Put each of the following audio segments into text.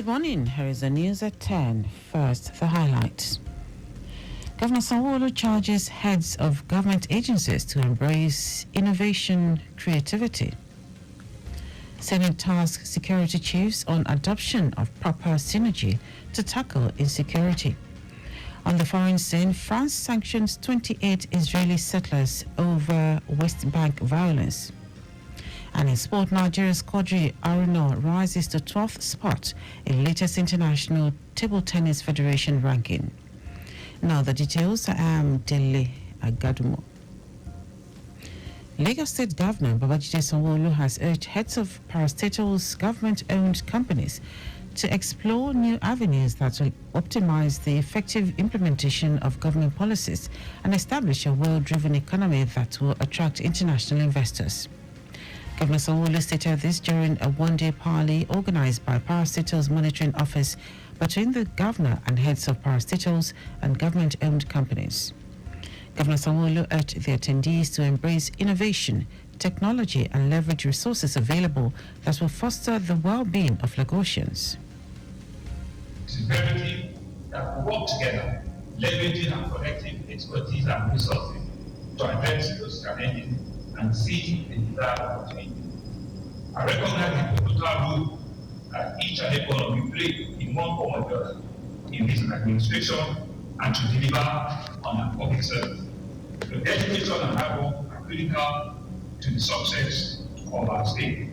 Good morning. Here is the news at 10. First, the highlights. Governor Sanwo-Olu charges heads of government agencies to embrace innovation creativity. Senate tasks security chiefs on adoption of proper synergy to tackle insecurity. On the foreign scene, France sanctions 28 Israeli settlers over West Bank violence. And in sport, Nigeria's Quadri Aruna rises to 12th spot in latest International Table Tennis Federation ranking. Now the details. I am Dele Agadumo. Lagos State Governor Babajide Sanwo-Olu has urged heads of parastatals government-owned companies to explore new avenues that will optimize the effective implementation of government policies and establish a well-driven economy that will attract international investors. Governor Sanwo-Olu stated this during a one-day parley organized by Parastatals Monitoring Office between the governor and heads of parastatals and government-owned companies. Governor Sanwo-Olu urged the attendees to embrace innovation, technology, and leverage resources available that will foster the well-being of Lagosians. It's imperative that we work together, leveraging our collective expertise and resources to address those challenges and seize the desired opportunity. I recognize the pivotal role that each and every one of you play in one form or the other in this administration and to deliver on our public service. Your dedication and hard work are critical to the success of our state.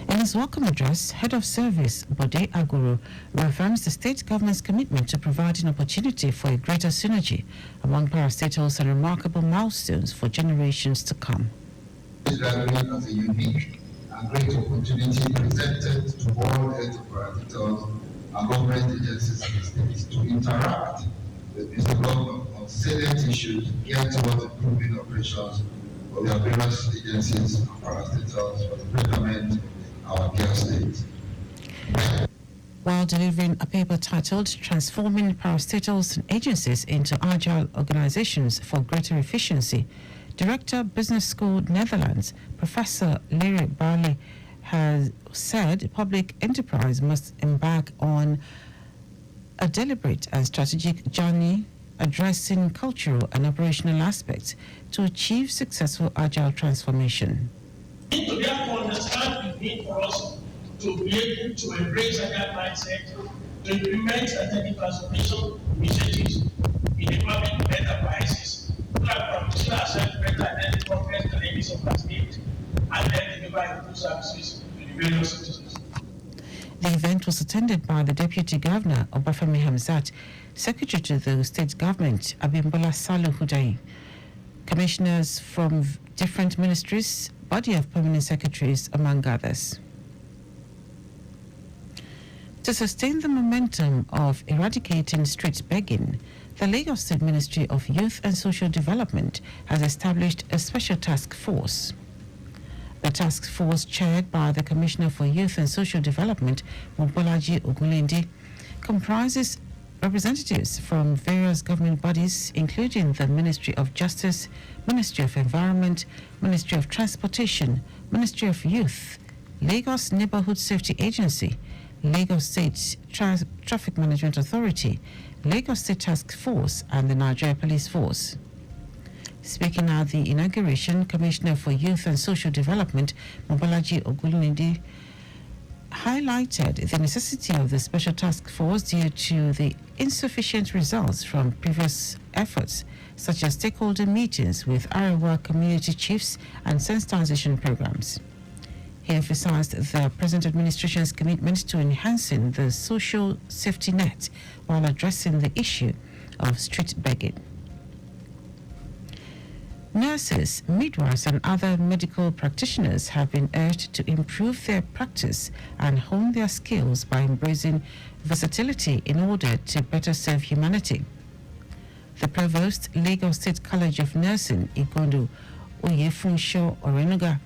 In his welcome address, Head of Service Dele Agadumo reaffirms the state government's commitment to providing opportunity for a greater synergy among parastatals and remarkable milestones for generations to come. This gathering as a unique and great opportunity presented to all heads of parastatals and government agencies in the state to interact with Mr. Governor on salient issues geared towards improving operations of their various agencies and parastatals for the betterment our dear state. While delivering a paper titled Transforming Parastatals and Agencies into Agile Organizations for Greater Efficiency, Director Business School Netherlands, Professor Larry Barley, has said public enterprise must embark on a deliberate and strategic journey addressing cultural and operational aspects to achieve successful agile transformation. We need to therefore understand the need for us to be able to embrace agile mindset, to implement strategic transformation initiatives in the public enterprises, so that position ourselves better than the progress and enemies of our state, and then deliver improved services to the various citizens. The event was attended by the Deputy Governor Obafemi Hamzat, Secretary to the State Government Abimbola Salu Hudayi, commissioners from different ministries, body of permanent secretaries, among others. To sustain the momentum of eradicating street begging, the Lagos State Ministry of Youth and Social Development has established a special task force. The task force, chaired by the Commissioner for Youth and Social Development, Mobolaji Ogunlende, comprises representatives from various government bodies, including the Ministry of Justice, Ministry of Environment, Ministry of Transportation, Ministry of Youth, Lagos Neighborhood Safety Agency, Lagos State Traffic Management Authority, Lagos State Task Force, and the Nigeria Police Force. Speaking at the inauguration, Commissioner for Youth and Social Development, Mobolaji Ogunlende, highlighted the necessity of the special task force due to the insufficient results from previous efforts, such as stakeholder meetings with Arewa community chiefs and sensitization programs. He emphasized the present administration's commitment to enhancing the social safety net while addressing the issue of street begging. Nurses, midwives, and other medical practitioners have been urged to improve their practice and hone their skills by embracing versatility in order to better serve humanity. The Provost, Lagos State College of Nursing, Igondo Oyefunsho Orenuga,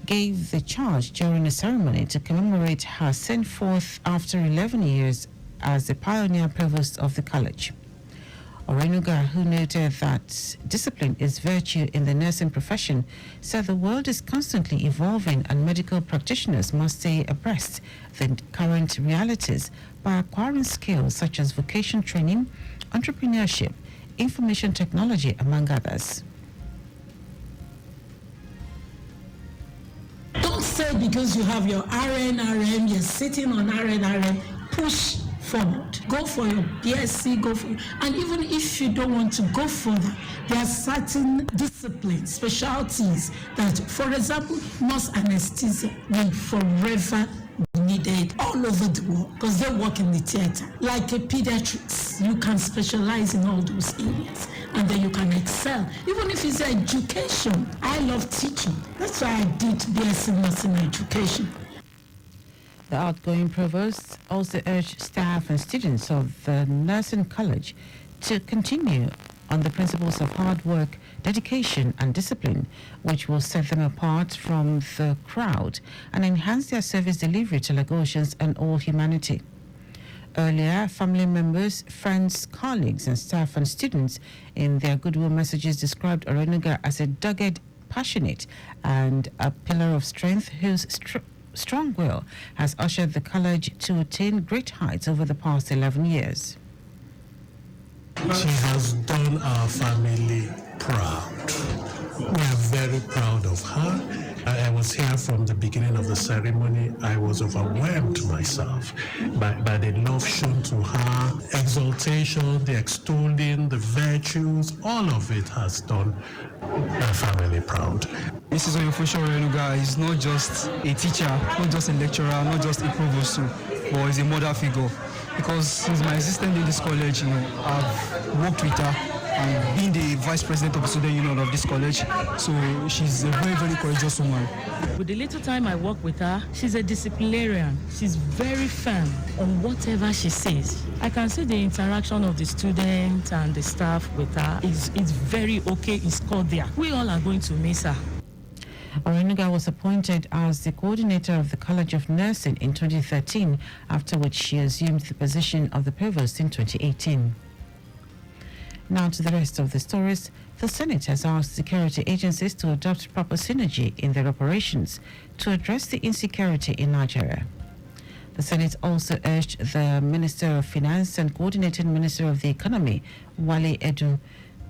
gave the charge during a ceremony to commemorate her sent forth after 11 years as the pioneer provost of the college. Orenuga, who noted that discipline is virtue in the nursing profession, said the world is constantly evolving and medical practitioners must stay abreast the current realities by acquiring skills such as vocation training, entrepreneurship, information technology, among others. Don't say because you have your RN, you're sitting on RN, push forward. Go for your BSc, and even if you don't want to go further, there are certain disciplines, specialties that, for example, nurse anesthesia will forever be needed all over the world because they work in the theater. Like a pediatrics, you can specialize in all those areas and then you can excel. Even if it's education, I love teaching. That's why I did BSc nursing education. The outgoing provost also urged staff and students of the nursing college to continue on the principles of hard work, dedication and discipline, which will set them apart from the crowd and enhance their service delivery to Lagosians and all humanity. Earlier, family members, friends, colleagues and staff and students in their goodwill messages described Orenuga as a dogged, passionate and a pillar of strength whose strong will has ushered the college to attain great heights over the past 11 years. She has done our family proud. We are very proud of her. I was here from the beginning of the ceremony. I was overwhelmed myself by the love shown to her, exaltation, the extolling, the virtues, all of it has done our family proud. Mrs. Oyefosho Orenuga is not just a teacher, not just a lecturer, not just a provost, but is a mother figure. Because since my assistant in this college, I've worked with her and been the vice president of the student union of this college. So she's a very, very courageous woman. With the little time I work with her, she's a disciplinarian. She's very firm on whatever she says. I can see the interaction of the students and the staff with her. It's very okay, it's cordial. We all are going to miss her. Orenuga was appointed as the coordinator of the College of Nursing in 2013, after which she assumed the position of the provost in 2018. Now to the rest of the stories. The Senate has asked security agencies to adopt proper synergy in their operations to address the insecurity in Nigeria. The Senate also urged the Minister of Finance and Coordinating Minister of the Economy, Dele Agadumo,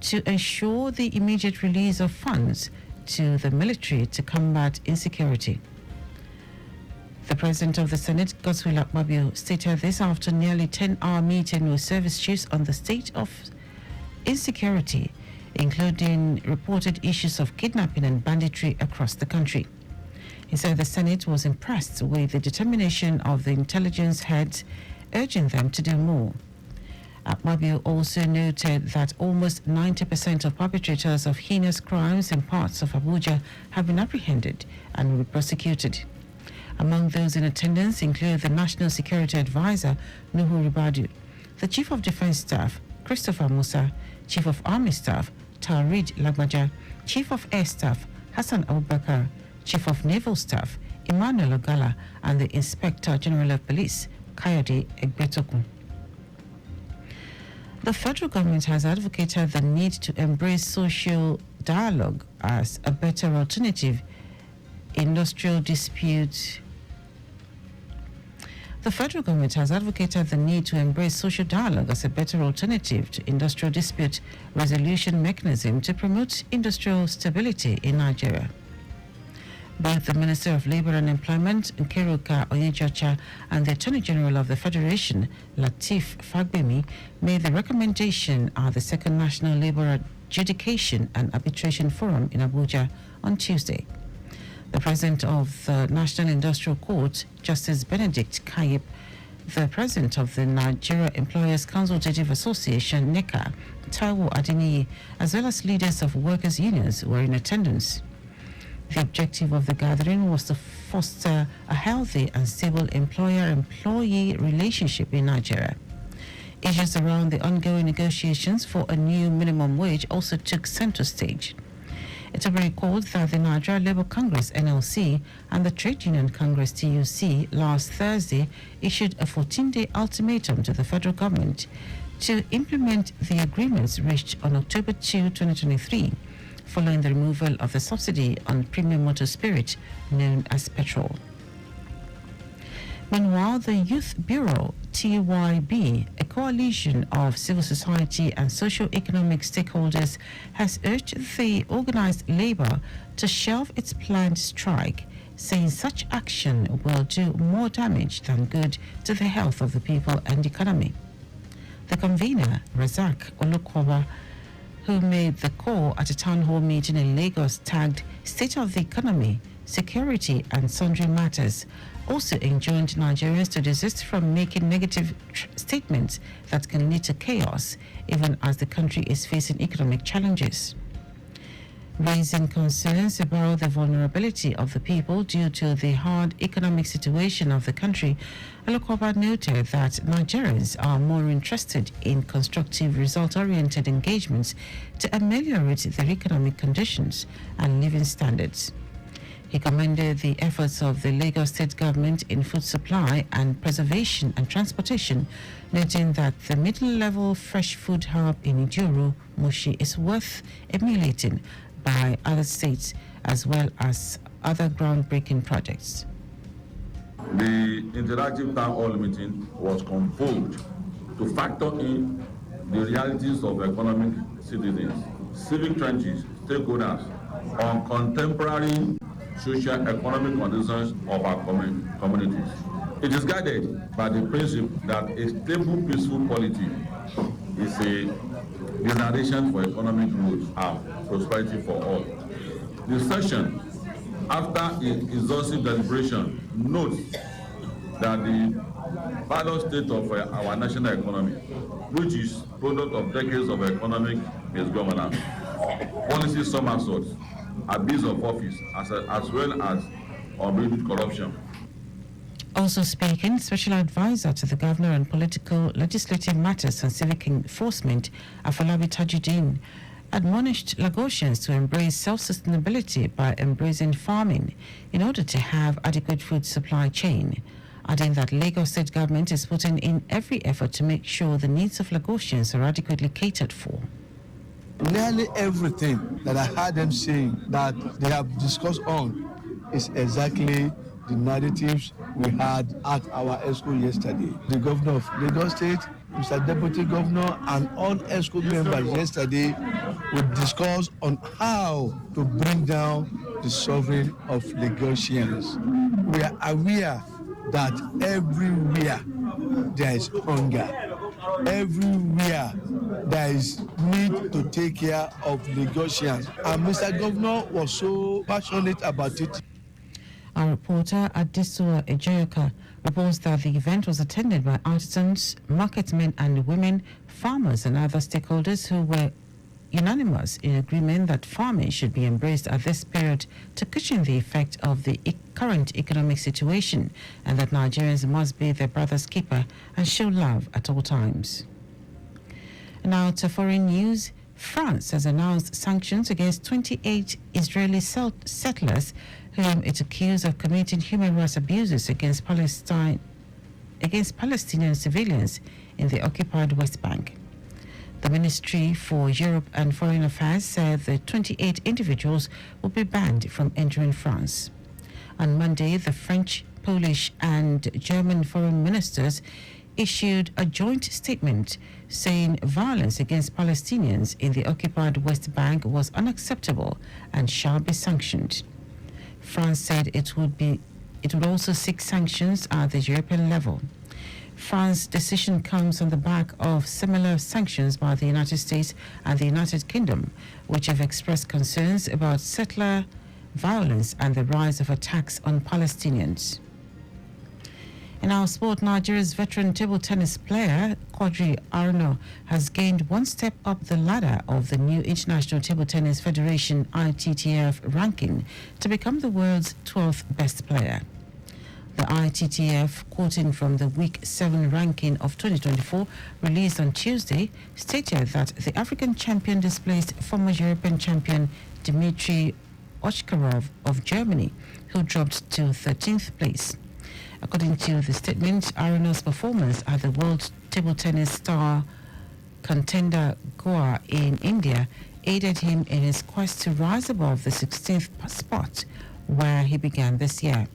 to ensure the immediate release of funds to the military to combat insecurity. The President of the Senate, Godswill Akpabio, stated this after nearly 10-hour meeting with service chiefs on the state of insecurity, including reported issues of kidnapping and banditry across the country. He said the Senate was impressed with the determination of the intelligence heads, urging them to do more. Akpabio also noted that almost 90% of perpetrators of heinous crimes in parts of Abuja have been apprehended and will be prosecuted. Among those in attendance include the National Security Advisor, Nuhu Ribadu, the Chief of Defense Staff, Christopher Musa, Chief of Army Staff, Tarid Lagbaja, Chief of Air Staff, Hassan Abubakar, Chief of Naval Staff, Emmanuel Ogala, and the Inspector General of Police, Kayode Egbetokun. The federal government has advocated the need to embrace social dialogue as a better alternative industrial dispute. The federal government has advocated the need to embrace social dialogue as a better alternative to industrial dispute resolution mechanism to promote industrial stability in Nigeria. Both the Minister of Labour and Employment, Nkeruka Onyejocha, and the Attorney General of the Federation, Lateef Fagbemi, made the recommendation at the Second National Labour Adjudication and Arbitration Forum in Abuja on Tuesday. The President of the National Industrial Court, Justice Benedict Kayib, the President of the Nigeria Employers Consultative Association, NECA, Taiwo Adeniyi, as well as leaders of workers' unions were in attendance. The objective of the gathering was to foster a healthy and stable employer-employee relationship in Nigeria. Issues around the ongoing negotiations for a new minimum wage also took center stage. It will be recalled that the Nigeria Labour Congress (NLC) and the Trade Union Congress (TUC) last Thursday issued a 14-day ultimatum to the federal government to implement the agreements reached on October 2, 2023, following the removal of the subsidy on premium motor spirit known as petrol. Meanwhile, the Youth Bureau, TYB, a coalition of civil society and socio-economic stakeholders, has urged the organized labor to shelve its planned strike, saying such action will do more damage than good to the health of the people and economy. The convener, Razak Olokwawa, who made the call at a town hall meeting in Lagos tagged State of the Economy, Security and Sundry Matters, also enjoined Nigerians to desist from making negative statements that can lead to chaos, even as the country is facing economic challenges. Raising concerns about the vulnerability of the people due to the hard economic situation of the country, Alokwaba noted that Nigerians are more interested in constructive, result-oriented engagements to ameliorate their economic conditions and living standards. He commended the efforts of the Lagos State government in food supply and preservation and transportation, noting that the middle-level fresh food hub in Ijuru, Mushi, is worth emulating by other states as well as other groundbreaking projects. The interactive town hall meeting was convoked to factor in the realities of economic citizens, civic trenches, stakeholders on contemporary social economic conditions of our communities. It is guided by the principle that a stable, peaceful polity is a declaration for economic growth and prosperity for all. The session, after exhaustive deliberation, notes that the balanced state of our national economy, which is product of decades of economic misgovernance, policy somersaults, abuse of office, as well as unbridled corruption. Also speaking, Special Advisor to the Governor on Political Legislative Matters and Civic Enforcement, Afolabi Tajuddin, admonished Lagosians to embrace self-sustainability by embracing farming in order to have adequate food supply chain, adding that Lagos State government is putting in every effort to make sure the needs of Lagosians are adequately catered for. Nearly everything that I heard them saying that they have discussed on is exactly the narratives we had at our ESCO yesterday. The governor of Lagos State, Mr. Deputy Governor, and all ESCO members yesterday would discuss on how to bring down the suffering of Lagosians. We are aware that everywhere there is hunger. Everywhere there is need to take care of Lagosians, and Mr. Governor was so passionate about it. Our reporter Adesua Ejoyoka reports that the event was attended by artisans, marketmen and women, farmers and other stakeholders who were unanimous in agreement that farming should be embraced at this period to cushion the effect of the current economic situation, and that Nigerians must be their brother's keeper and show love at all times. Now to foreign news. France has announced sanctions against 28 Israeli settlers whom it accused of committing human rights abuses against Palestinian civilians in the occupied West Bank. The Ministry for Europe and Foreign Affairs said the 28 individuals will be banned from entering France. On Monday, the French, Polish and German foreign ministers issued a joint statement saying violence against Palestinians in the occupied West Bank was unacceptable and shall be sanctioned. France said it would also seek sanctions at the European level. France's decision comes on the back of similar sanctions by the United States and the United Kingdom, which have expressed concerns about settler violence and the rise of attacks on Palestinians. In our sport, Nigeria's veteran table tennis player, Quadri Arno, has gained one step up the ladder of the new International Table Tennis Federation ITTF ranking to become the world's 12th best player. The ITTF, quoting from the Week 7 ranking of 2024, released on Tuesday, stated that the African champion displaced former European champion Dmitry Ochkarov of Germany, who dropped to 13th place. According to the statement, Arno's performance at the World Table Tennis Star contender Goa in India aided him in his quest to rise above the 16th spot where he began this year.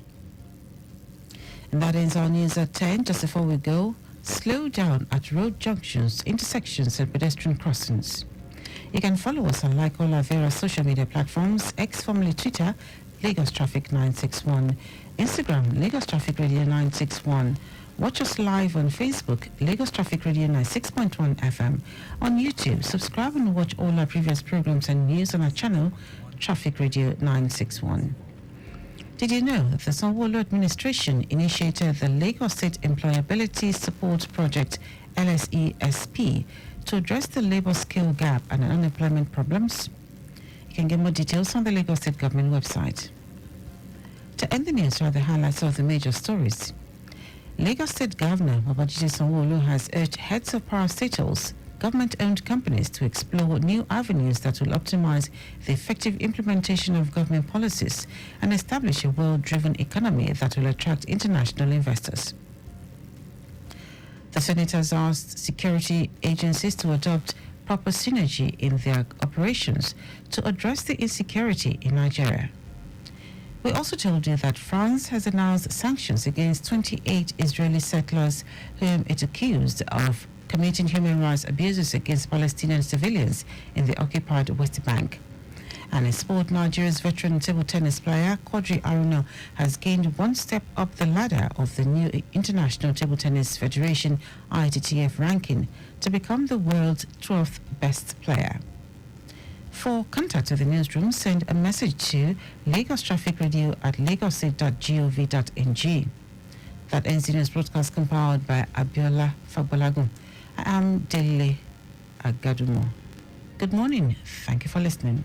And that ends our news at 10. Just before we go, slow down at road junctions, intersections and pedestrian crossings. You can follow us and like all our various social media platforms: X, formerly Twitter, Lagos Traffic 961, Instagram, Lagos Traffic Radio 961. Watch us live on Facebook, Lagos Traffic Radio 96.1 FM. On YouTube, subscribe and watch all our previous programs and news on our channel, Traffic Radio 961. Did you know that the Sanwo-Olu administration initiated the Lagos State Employability Support Project, LSESP, to address the labor skill gap and unemployment problems? You can get more details on the Lagos State Government website. To end the news are the highlights of the major stories. Lagos State Governor Babajide Sanwo-Olu has urged heads of parastatals, government-owned companies, to explore new avenues that will optimize the effective implementation of government policies and establish a well-driven economy that will attract international investors. The Senate has asked security agencies to adopt proper synergy in their operations to address the insecurity in Nigeria. We also told you that France has announced sanctions against 28 Israeli settlers whom it accused of committing human rights abuses against Palestinian civilians in the occupied West Bank. And in sport, Nigeria's veteran table tennis player Quadri Aruna has gained one step up the ladder of the new International Table Tennis Federation ITTF ranking to become the world's 12th best player. For contact with the newsroom, send a message to Lagos Traffic Radio at lagostate.gov.ng. That ends the news broadcast compiled by Abiola Fabolagun. I am Dele Agadumo. Good morning. Thank you for listening.